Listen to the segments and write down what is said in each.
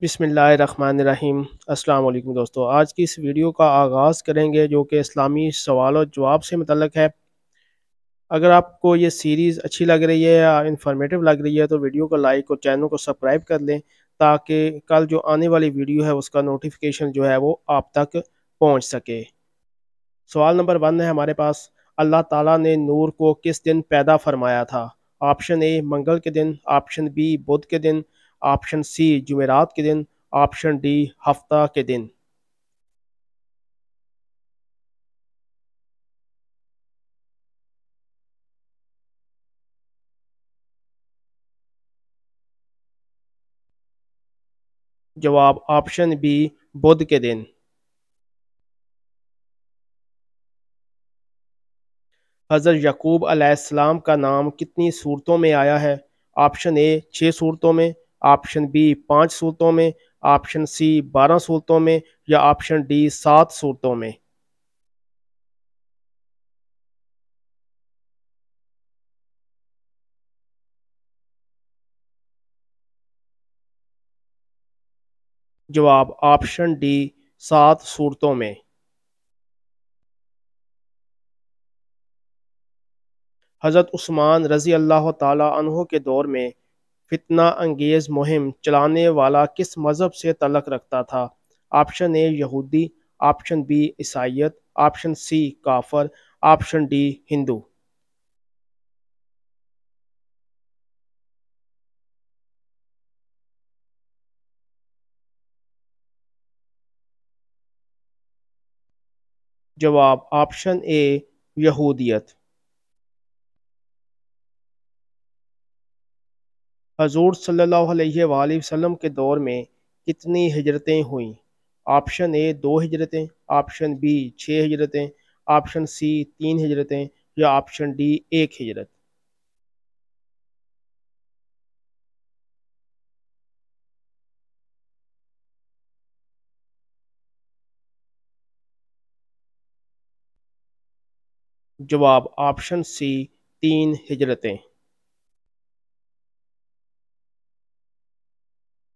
बिस्मिल्लाहिर्रहमानिर्रहीम। अस्सलाम वालेकुम दोस्तों, आज की इस वीडियो का आगाज़ करेंगे जो कि इस्लामी सवाल और जवाब से मुतल्लक़ है। अगर आपको ये सीरीज़ अच्छी लग रही है या इन्फॉर्मेटिव लग रही है तो वीडियो को लाइक और चैनल को सब्सक्राइब कर लें, ताकि कल जो आने वाली वीडियो है उसका नोटिफिकेशन जो है वो आप तक पहुंच सके। सवाल नंबर 1 है हमारे पास, अल्लाह ताला ने नूर को किस दिन पैदा फरमाया था? ऑप्शन ए मंगल के दिन, ऑप्शन बी बुध के दिन, ऑप्शन सी जुमेरात के दिन, ऑप्शन डी हफ्ता के दिन। जवाब ऑप्शन बी बुध के दिन। हज़रत यकूब अलैहिस्सलाम का नाम कितनी सूरतों में आया है? ऑप्शन ए 6 सूरतों में, ऑप्शन बी 5 सूरतों में, ऑप्शन सी 12 सूरतों में या ऑप्शन डी 7 सूरतों में। जवाब ऑप्शन डी 7 सूरतों में। हज़रत उस्मान रज़ी अल्लाह ताला अन्हो के दौर में फितना अंगेज़ मुहिम चलाने वाला किस मज़हब से तल्लुक़ रखता था? ऑप्शन ए यहूदी, ऑप्शन बी ईसाईयत, ऑप्शन सी काफर, ऑप्शन डी हिंदू। जवाब ऑप्शन ए यहूदियत। हजूर सल्लल्लाहु अलैहि वसल्लम के दौर में कितनी हिजरतें हुईं? ऑप्शन ए 2 हिजरतें, ऑप्शन बी 6 हिजरतें, ऑप्शन सी 3 हिजरतें या ऑप्शन डी 1 हिजरत। जवाब ऑप्शन सी 3 हिजरतें।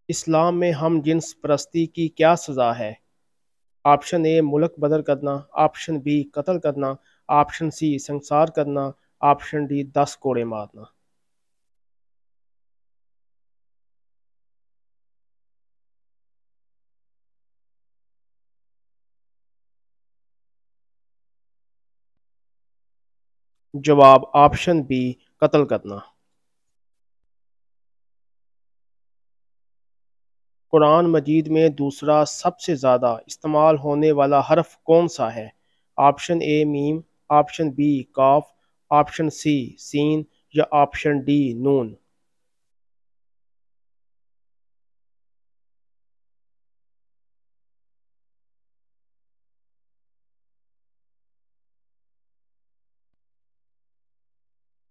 इस्लाम में हम जिन्स परस्ती की क्या सज़ा है? ऑप्शन ए मुल्क बदल करना, ऑप्शन बी कत्ल करना, ऑप्शन सी संसार करना, ऑप्शन डी 10 कोड़े मारना। जवाब ऑप्शन बी कत्ल करना। कुरान मजीद में दूसरा सबसे ज़्यादा इस्तेमाल होने वाला हर्फ कौन सा है? ऑप्शन ए मीम, ऑप्शन बी काफ, ऑप्शन सी सीन या ऑप्शन डी नून।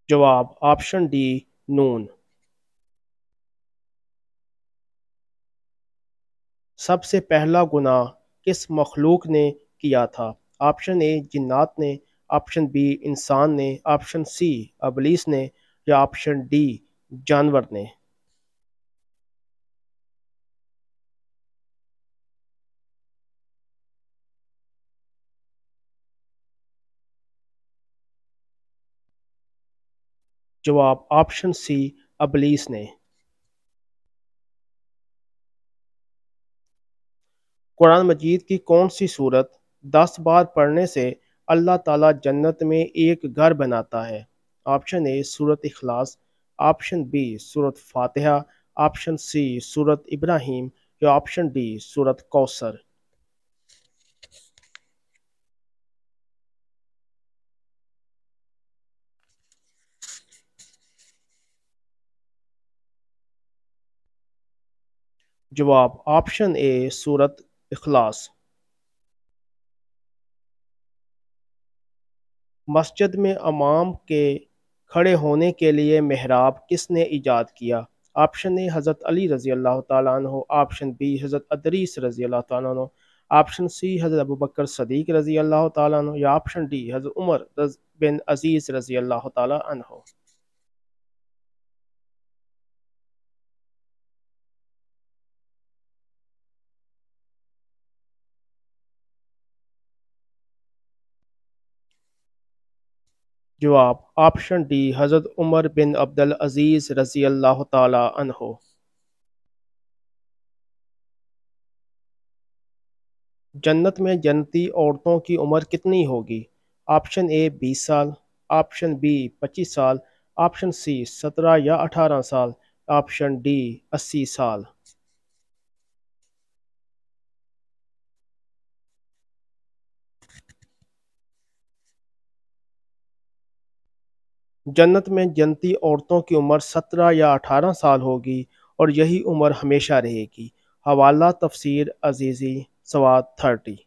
जवाब ऑप्शन डी नून। सबसे पहला गुनाह किस मखलूक ने किया था? ऑप्शन ए जिन्नात ने, ऑप्शन बी इंसान ने, ऑप्शन सी अबलीस ने या ऑप्शन डी जानवर ने। जवाब ऑप्शन सी अबलीस ने। कुरान मजीद की कौन सी सूरत 10 बार पढ़ने से अल्लाह ताला जन्नत में एक घर बनाता है? ऑप्शन ए सूरत इखलास, ऑप्शन बी सूरत फातिहा, ऑप्शन सी सूरत इब्राहिम या ऑप्शन डी सूरत कौसर। जवाब ऑप्शन ए सूरत इखलास। मस्जिद में इमाम के खड़े होने के लिए मेहराब किसने इजाद किया? ऑप्शन ए हज़रत अली रज़ी अल्लाह ताला अन्हु, ऑप्शन बी हज़रत अदरीस रज़ी अल्लाह ताला अन्हु, ऑप्शन सी हज़रत अबू बकर सदीक रज़ी अल्लाह ताला अन्हु या ऑप्शन डी हज़रत उमर बिन अजीज रज़ी अल्लाह ताला अन्हु। جواب آپشن ڈی حضرت عمر بن عبد العزیز رضی اللہ تعالی عنہ۔ جنت میں جنتی عورتوں کی عمر کتنی ہوگی؟ آپشن اے 20 سال، آپشن بی 25 سال، آپشن سی 17 یا 18 سال، آپشن ڈی 80 سال۔ جنت میں جنتی عورتوں کی عمر 17 یا 18 سال ہوگی اور یہی عمر ہمیشہ رہے گی۔ حوالہ تفسیر عزیزی سواد 30۔